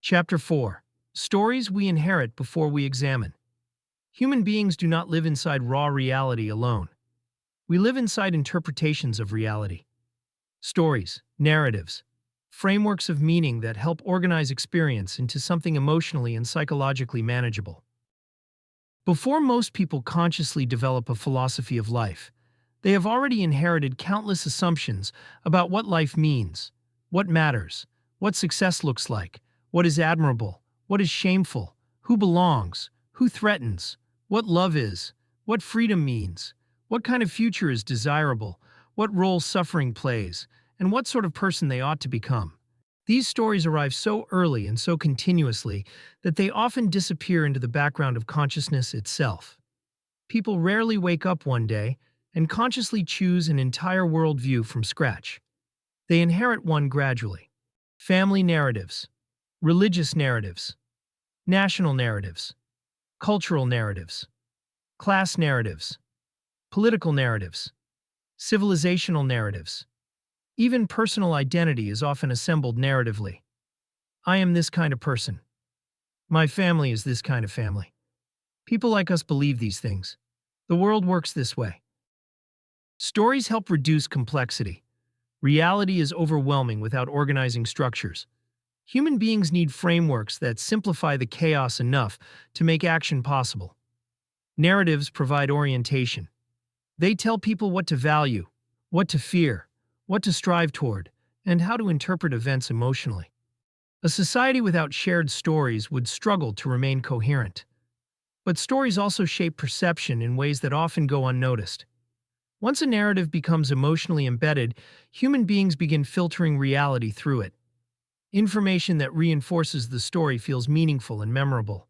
Chapter 4. Stories we inherit before we examine. Human beings do not live inside raw reality alone. We live inside interpretations of reality. Stories, narratives, frameworks of meaning that help organize experience into something emotionally and psychologically manageable. Before most people consciously develop a philosophy of life, they have already inherited countless assumptions about what life means, what matters, what success looks like, what is admirable, what is shameful, who belongs, who threatens, what love is, what freedom means, what kind of future is desirable, what role suffering plays, and what sort of person they ought to become. These stories arrive so early and so continuously that they often disappear into the background of consciousness itself. People rarely wake up one day and consciously choose an entire worldview from scratch. They inherit one gradually. Family narratives, religious narratives, national narratives, cultural narratives, class narratives, political narratives, civilizational narratives. Even personal identity is often assembled narratively. I am this kind of person. My family is this kind of family. People like us believe these things. The world works this way. Stories help reduce complexity. Reality is overwhelming without organizing structures. Human beings need frameworks that simplify the chaos enough to make action possible. Narratives provide orientation. They tell people what to value, what to fear, what to strive toward, and how to interpret events emotionally. A society without shared stories would struggle to remain coherent. But stories also shape perception in ways that often go unnoticed. Once a narrative becomes emotionally embedded, human beings begin filtering reality through it. Information that reinforces the story feels meaningful and memorable.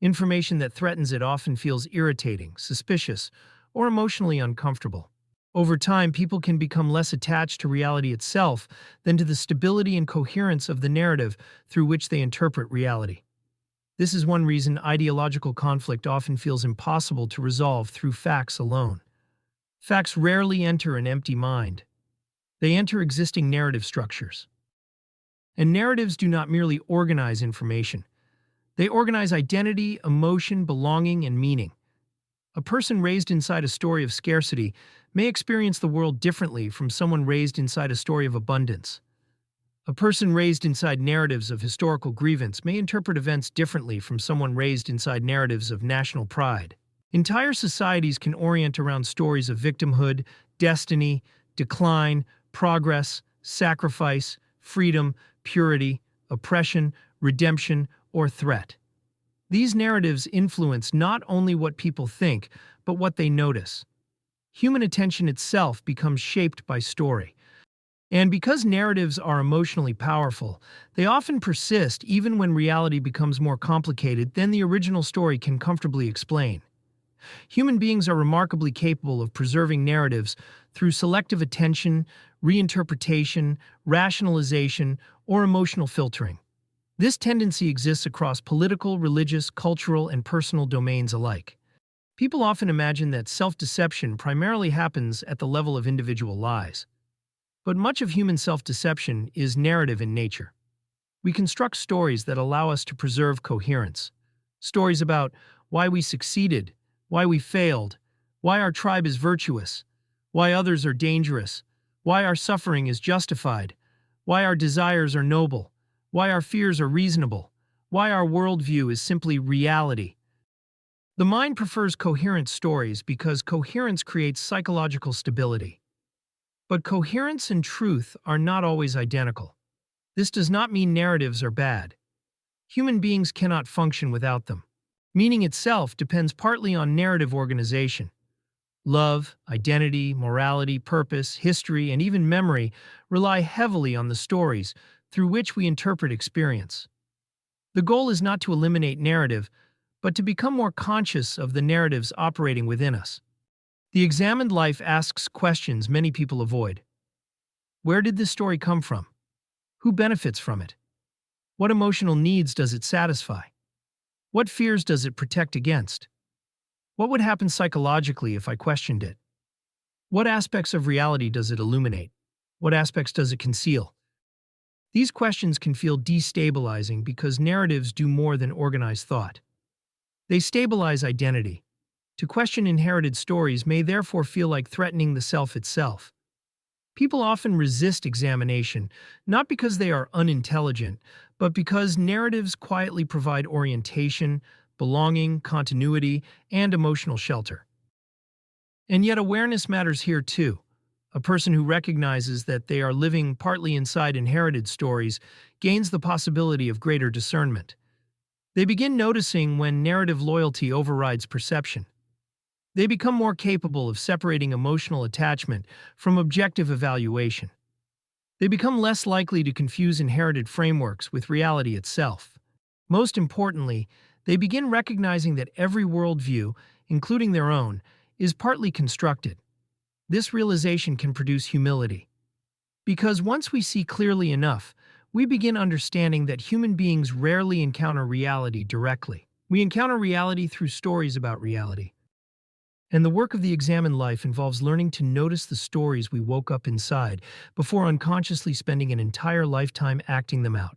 Information that threatens it often feels irritating, suspicious, or emotionally uncomfortable. Over time, people can become less attached to reality itself than to the stability and coherence of the narrative through which they interpret reality. This is one reason ideological conflict often feels impossible to resolve through facts alone. Facts rarely enter an empty mind. They enter existing narrative structures. And narratives do not merely organize information. They organize identity, emotion, belonging, and meaning. A person raised inside a story of scarcity may experience the world differently from someone raised inside a story of abundance. A person raised inside narratives of historical grievance may interpret events differently from someone raised inside narratives of national pride. Entire societies can orient around stories of victimhood, destiny, decline, progress, sacrifice, freedom, purity, oppression, redemption, or threat. These narratives influence not only what people think, but what they notice. Human attention itself becomes shaped by story. And because narratives are emotionally powerful, they often persist even when reality becomes more complicated than the original story can comfortably explain. Human beings are remarkably capable of preserving narratives through selective attention, reinterpretation, rationalization, or emotional filtering. This tendency exists across political, religious, cultural, and personal domains alike. People often imagine that self-deception primarily happens at the level of individual lies. But much of human self-deception is narrative in nature. We construct stories that allow us to preserve coherence. Stories about why we succeeded, why we failed, why our tribe is virtuous, why others are dangerous, why our suffering is justified, why our desires are noble, why our fears are reasonable, why our worldview is simply reality. The mind prefers coherent stories because coherence creates psychological stability. But coherence and truth are not always identical. This does not mean narratives are bad. Human beings cannot function without them. Meaning itself depends partly on narrative organization. Love, identity, morality, purpose, history, and even memory rely heavily on the stories through which we interpret experience. The goal is not to eliminate narrative, but to become more conscious of the narratives operating within us. The examined life asks questions many people avoid. Where did this story come from? Who benefits from it? What emotional needs does it satisfy? What fears does it protect against? What would happen psychologically if I questioned it? What aspects of reality does it illuminate? What aspects does it conceal? These questions can feel destabilizing because narratives do more than organize thought. They stabilize identity. To question inherited stories may therefore feel like threatening the self itself. People often resist examination, not because they are unintelligent, but because narratives quietly provide orientation, belonging, continuity, and emotional shelter. And yet, awareness matters here too. A person who recognizes that they are living partly inside inherited stories gains the possibility of greater discernment. They begin noticing when narrative loyalty overrides perception. They become more capable of separating emotional attachment from objective evaluation. They become less likely to confuse inherited frameworks with reality itself. Most importantly, they begin recognizing that every worldview, including their own, is partly constructed. This realization can produce humility. Because once we see clearly enough, we begin understanding that human beings rarely encounter reality directly. We encounter reality through stories about reality. And the work of the examined life involves learning to notice the stories we woke up inside before unconsciously spending an entire lifetime acting them out.